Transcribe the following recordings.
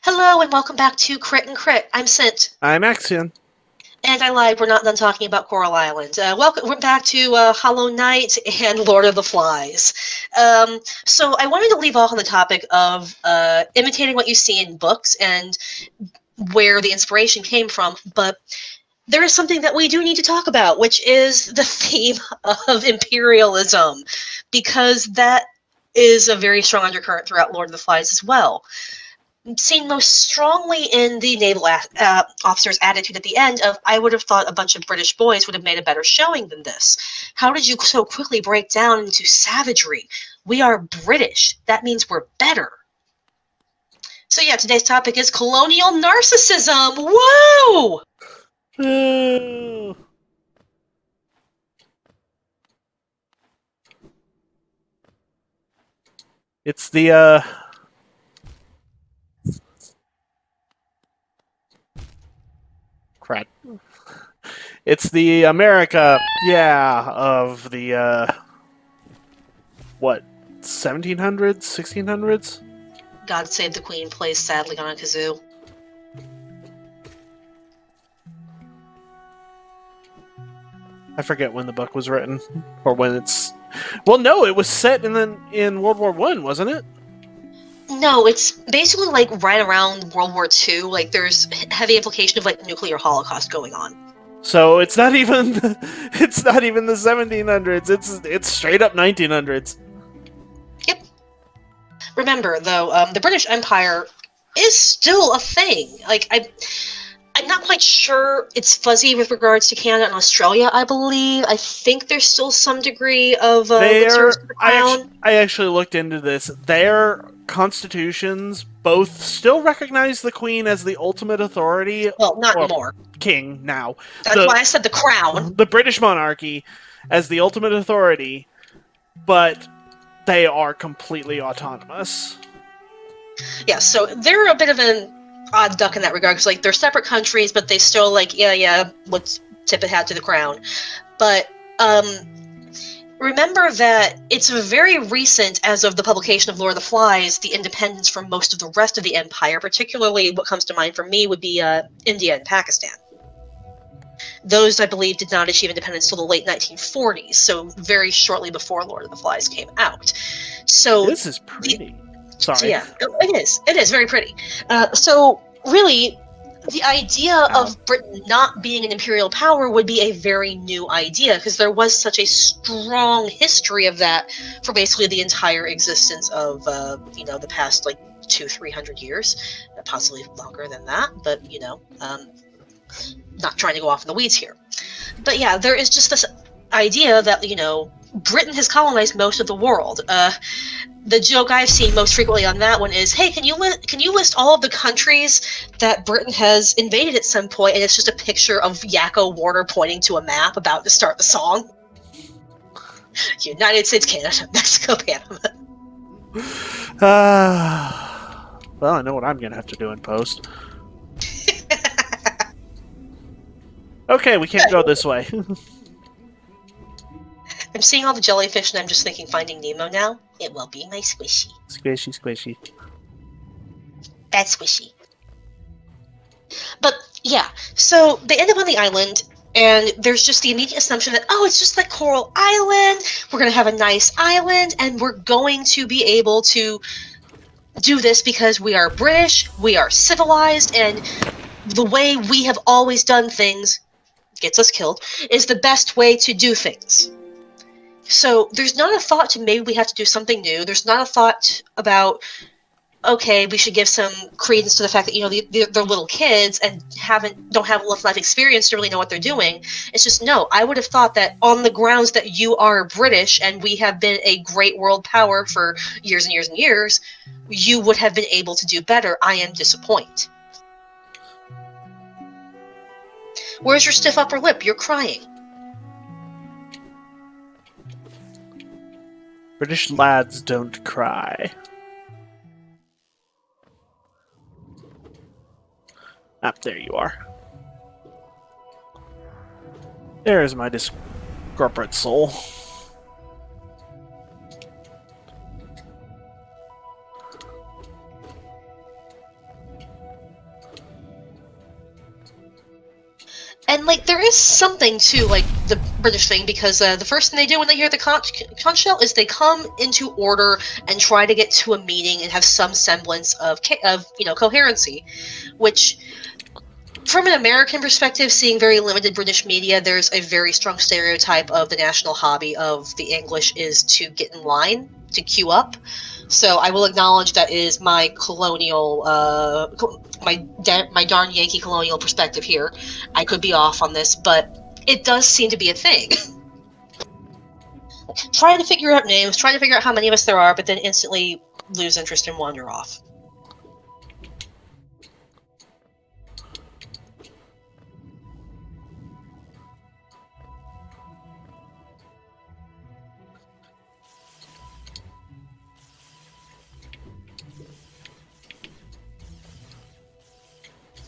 Hello and welcome back to Crit and Crit. I'm Scint. I'm Axion. And I lied, we're not done talking about Coral Island. We're back to Hollow Knight and Lord of the Flies. So I wanted to leave off on the topic of imitating what you see in books and where the inspiration came from, but there is something that we do need to talk about, which is the theme of imperialism, because that is a very strong undercurrent throughout Lord of the Flies as well. Seen most strongly in the naval officer's attitude at the end of, I would have thought a bunch of British boys would have made a better showing than this. How did you so quickly break down into savagery? We are British. That means we're better. So yeah, today's topic is colonial narcissism. Whoa! It's the, crap. It's the America, of the, what, 1700s, 1600s? God Save the Queen plays sadly on a kazoo. I forget when the book was written, or when it's... Well, no, it was set in World War I, wasn't it? No, it's basically like right around World War II. Like there's heavy implication of like nuclear holocaust going on. So it's not even the 1700s. It's straight up 1900s. Yep. Remember though, the British Empire is still a thing. Like I'm not quite sure. It's fuzzy with regards to Canada and Australia, I believe. I think there's still some degree of lip service to the crown. I actually looked into this. Their constitutions both still recognize the Queen as the ultimate authority. Well, not anymore. King now. That's why I said the crown. The British monarchy as the ultimate authority, but they are completely autonomous. Yeah, so they're a bit of an odd duck in that regard, because like they're separate countries, but they still like let's tip it hat to the crown. But remember that it's very recent, as of the publication of Lord of the Flies, the independence from most of the rest of the empire. Particularly, what comes to mind for me would be India and Pakistan. Those, I believe, did not achieve independence till the late 1940s, so very shortly before Lord of the Flies came out. So this is pretty. Sorry. So yeah, it is. It is very pretty. So really, the idea of Britain not being an imperial power would be a very new idea, because there was such a strong history of that for basically the entire existence of the past like 200-300 years, possibly longer than that. But not trying to go off in the weeds here. But yeah, there is just this idea that Britain has colonized most of the world. The joke I've seen most frequently on that one is, hey, can you list all of the countries that Britain has invaded at some point? And it's just a picture of Yakko Warner pointing to a map about to start the song. United States, Canada, Mexico, Panama. Well, I know what I'm going to have to do in post. Okay, we can't go this way. I'm seeing all the jellyfish and I'm just thinking Finding Nemo now. It will be my squishy. Squishy, squishy. That's squishy. But, yeah, so they end up on the island, and there's just the immediate assumption that, oh, it's just like Coral Island, we're going to have a nice island, and we're going to be able to do this because we are British, we are civilized, and the way we have always done things, gets us killed, is the best way to do things. So there's not a thought to maybe we have to do something new. There's not a thought about, okay, we should give some credence to the fact that they're little kids and don't have enough life experience to really know what they're doing. It's just, no, I would have thought that on the grounds that you are British and we have been a great world power for years and years and years, you would have been able to do better. I am disappointed. Where's your stiff upper lip? You're crying. British lads don't cry. Ah, there you are. There's my discorporate soul. And, like, there is something to, like, the British thing, because the first thing they do when they hear the conch shell is they come into order and try to get to a meeting and have some semblance of coherency, which, from an American perspective, seeing very limited British media, there's a very strong stereotype of the national hobby of the English is to get in line, to queue up. So I will acknowledge that is my colonial, my darn Yankee colonial perspective here. I could be off on this, but it does seem to be a thing. Trying to figure out names, trying to figure out how many of us there are, but then instantly lose interest and wander off.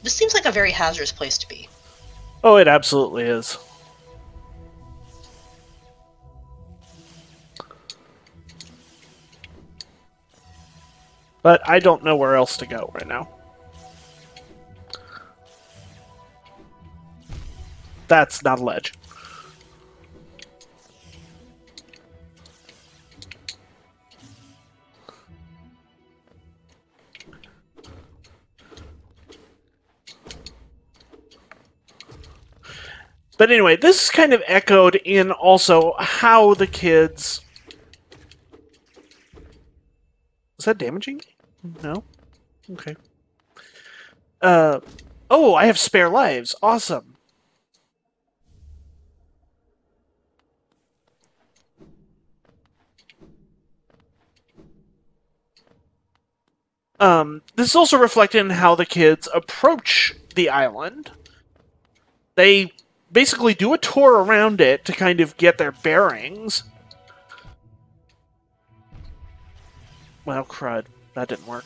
This seems like a very hazardous place to be. Oh, it absolutely is. But I don't know where else to go right now. That's not a ledge. But anyway, this is kind of echoed in also how the kids... Is that damaging? No? Okay. Oh, I have spare lives. Awesome. This is also reflected in how the kids approach the island. They basically do a tour around it to kind of get their bearings. Well, crud. That didn't work.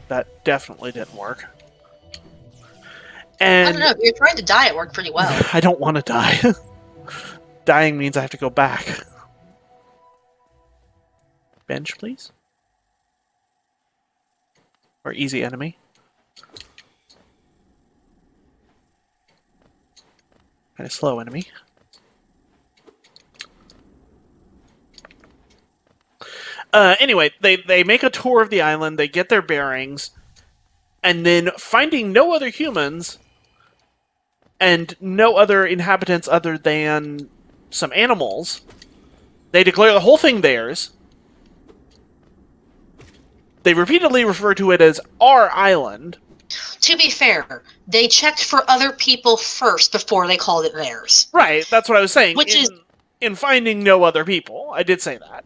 That definitely didn't work. And I don't know, if you're trying to die, it worked pretty well. I don't want to die. Dying means I have to go back. Bench, please. Or easy enemy. Kind of slow enemy. Anyway, they make a tour of the island, they get their bearings, and then finding no other humans and no other inhabitants other than some animals, they declare the whole thing theirs. They repeatedly refer to it as our island. To be fair, they checked for other people first before they called it theirs. Right, that's what I was saying. Which in finding no other people, I did say that.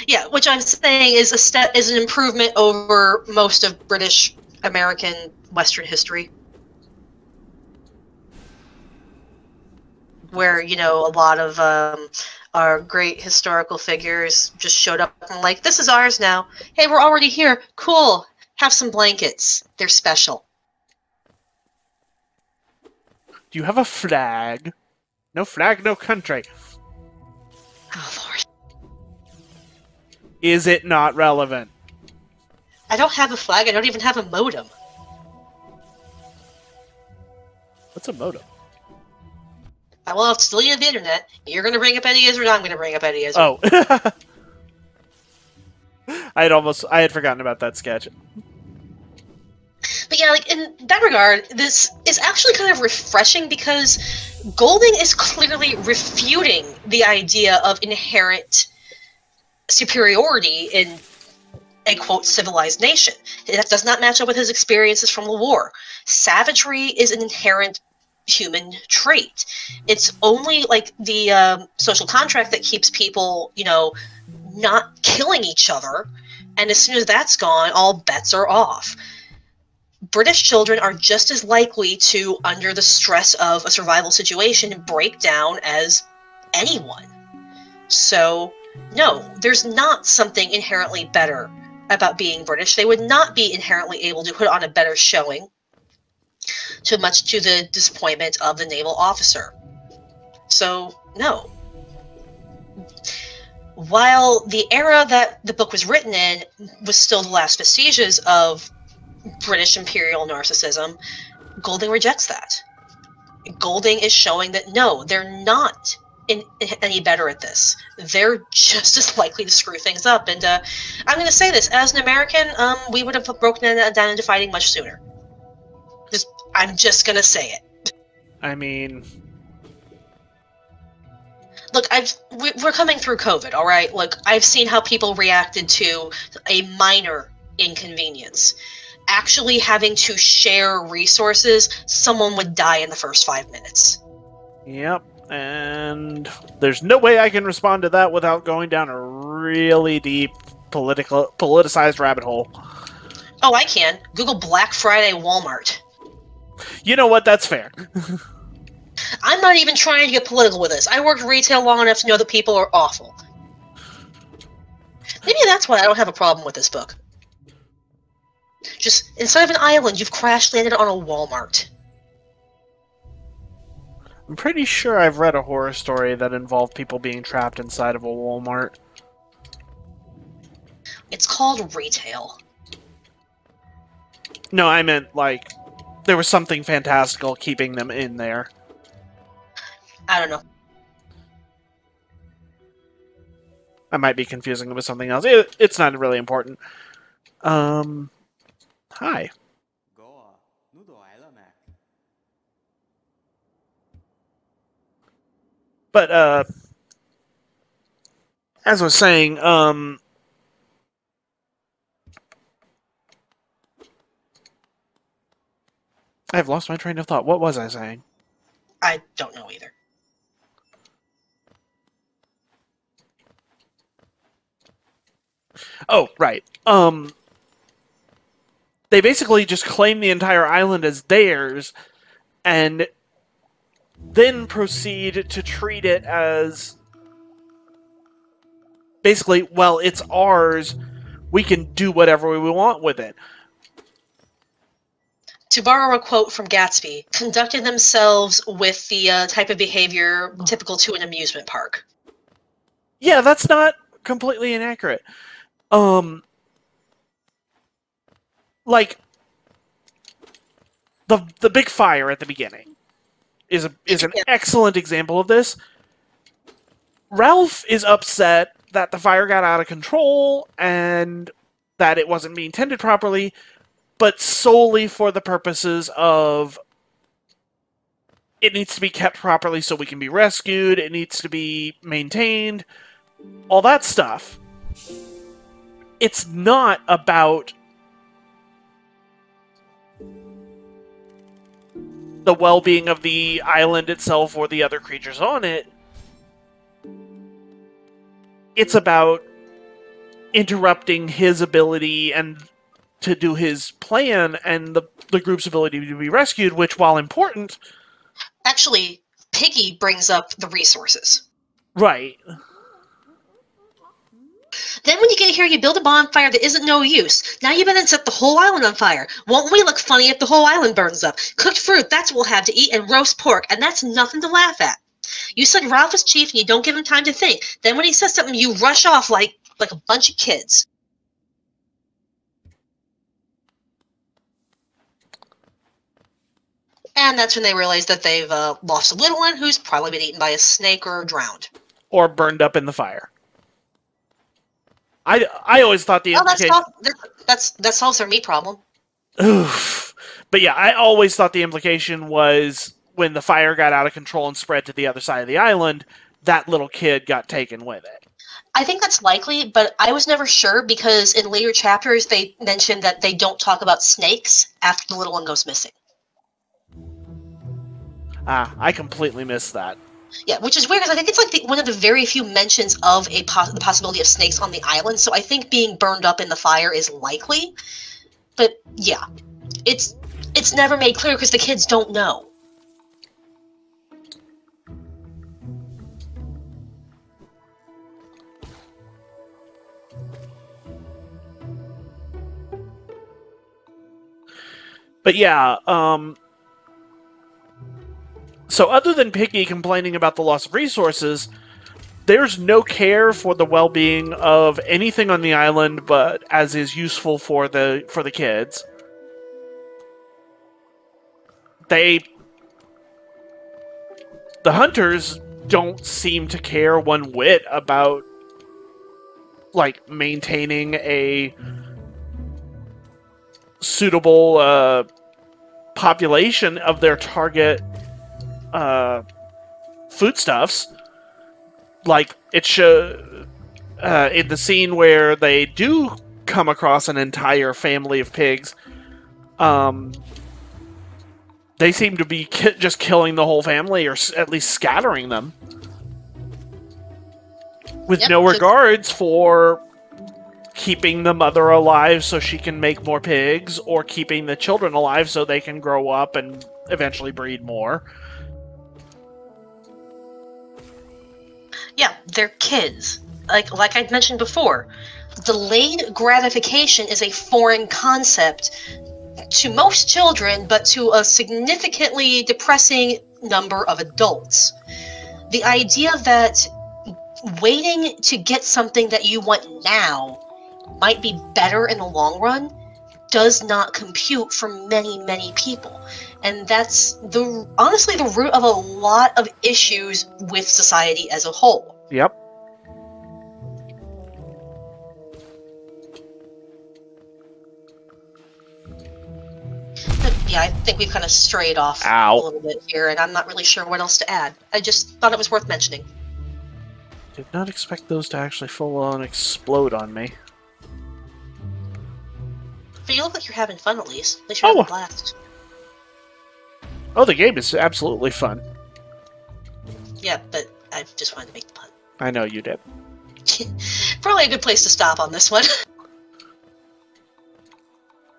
Yeah, which I'm saying is an improvement over most of British, American, Western history. Where, you know, a lot of our great historical figures just showed up and like, this is ours now. Hey, we're already here. Cool. Have some blankets. They're special. Do you have a flag? No flag, no country. Oh, Lord. Is it not relevant? I don't have a flag. I don't even have a modem. What's a modem? Well, it's deleted the internet. You're going to bring up Eddie Izzard, I'm going to bring up Eddie Izzard. Oh. I had forgotten about that sketch. But yeah, like, in that regard, this is actually kind of refreshing because Golding is clearly refuting the idea of inherent superiority in a, quote, civilized nation. That does not match up with his experiences from the war. Savagery is an inherent human trait. It's only, like, the social contract that keeps people, you know, not killing each other, and as soon as that's gone, all bets are off. British children are just as likely to, under the stress of a survival situation, break down as anyone. So, no, there's not something inherently better about being British. They would not be inherently able to put on a better showing, much to the disappointment of the naval officer. So, no. While the era that the book was written in was still the last vestiges of British imperial narcissism, Golding rejects that. Golding is showing that no, they're not any better at this. They're just as likely to screw things up. And I'm going to say this, as an American, we would have broken that down into fighting much sooner. I'm just going to say it. I mean... Look, we're coming through COVID, all right? Look, I've seen how people reacted to a minor inconvenience. Actually having to share resources, someone would die in the first 5 minutes. Yep, and there's no way I can respond to that without going down a really deep politicized rabbit hole. Oh, I can. Google Black Friday Walmart. You know what? That's fair. I'm not even trying to get political with this. I worked retail long enough to know that people are awful. Maybe that's why I don't have a problem with this book. Just, instead of an island, you've crash-landed on a Walmart. I'm pretty sure I've read a horror story that involved people being trapped inside of a Walmart. It's called retail. No, I meant, like, there was something fantastical keeping them in there. I don't know. I might be confusing it with something else. It's not really important. Hi. But, as I was saying, I've lost my train of thought. What was I saying? I don't know either. Oh, right. They basically just claim the entire island as theirs, and then proceed to treat it as basically, well, it's ours. We can do whatever we want with it. To borrow a quote from Gatsby, conducted themselves with the type of behavior typical to an amusement park. Yeah, that's not completely inaccurate. Like the big fire at the beginning is an excellent example of this. Ralph is upset that the fire got out of control and that it wasn't being tended properly, but solely for the purposes of it needs to be kept properly so we can be rescued, it needs to be maintained, all that stuff. It's not about the well-being of the island itself or the other creatures on it. It's about interrupting his ability and to do his plan and the group's ability to be rescued, which, while important... Actually, Piggy brings up the resources. Right. Then when you get here, you build a bonfire that isn't no use. Now you better set the whole island on fire. Won't we look funny if the whole island burns up? Cooked fruit, that's what we'll have to eat, and roast pork, and that's nothing to laugh at. You said Ralph is chief and you don't give him time to think. Then when he says something, you rush off like a bunch of kids. And that's when they realize that they've lost a little one who's probably been eaten by a snake or drowned. Or burned up in the fire. I always thought the implication... that solves their meat problem. Oof. But yeah, I always thought the implication was when the fire got out of control and spread to the other side of the island, that little kid got taken with it. I think that's likely, but I was never sure because in later chapters they mentioned that they don't talk about snakes after the little one goes missing. I completely missed that. Yeah, which is weird because I think it's like one of the very few mentions of the possibility of snakes on the island, so I think being burned up in the fire is likely. But yeah, it's never made clear because the kids don't know. But yeah, so other than Piggy complaining about the loss of resources, there's no care for the well-being of anything on the island but as is useful for the kids. the hunters don't seem to care one whit about like maintaining a suitable population of their target foodstuffs. Like it in the scene where they do come across an entire family of pigs, they seem to be just killing the whole family, or at least scattering them, with no regards for keeping the mother alive so she can make more pigs, or keeping the children alive so they can grow up and eventually breed more. Yeah, they're kids. Like I'd mentioned before, delayed gratification is a foreign concept to most children, but to a significantly depressing number of adults. The idea that waiting to get something that you want now might be better in the long run does not compute for many, many people. And that's honestly the root of a lot of issues with society as a whole. Yep. But yeah, I think we've kind of strayed off a little bit here, and I'm not really sure what else to add. I just thought it was worth mentioning. Did not expect those to actually full-on explode on me. But you look like you're having fun, at least. At least you're having a blast. Oh, the game is absolutely fun. Yeah, but I just wanted to make the pun. I know you did. Probably a good place to stop on this one.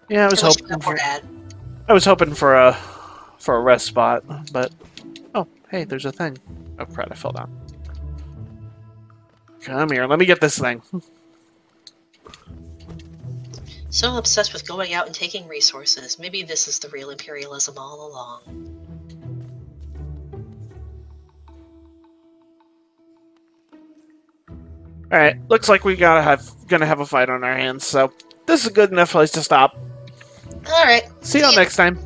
Yeah, I was hoping for a rest spot, but oh, hey, there's a thing. Oh crap! I fell down. Come here, let me get this thing. So obsessed with going out and taking resources. Maybe this is the real imperialism all along. Alright, looks like we gonna have a fight on our hands, so this is a good enough place to stop. Alright. See y'all next time.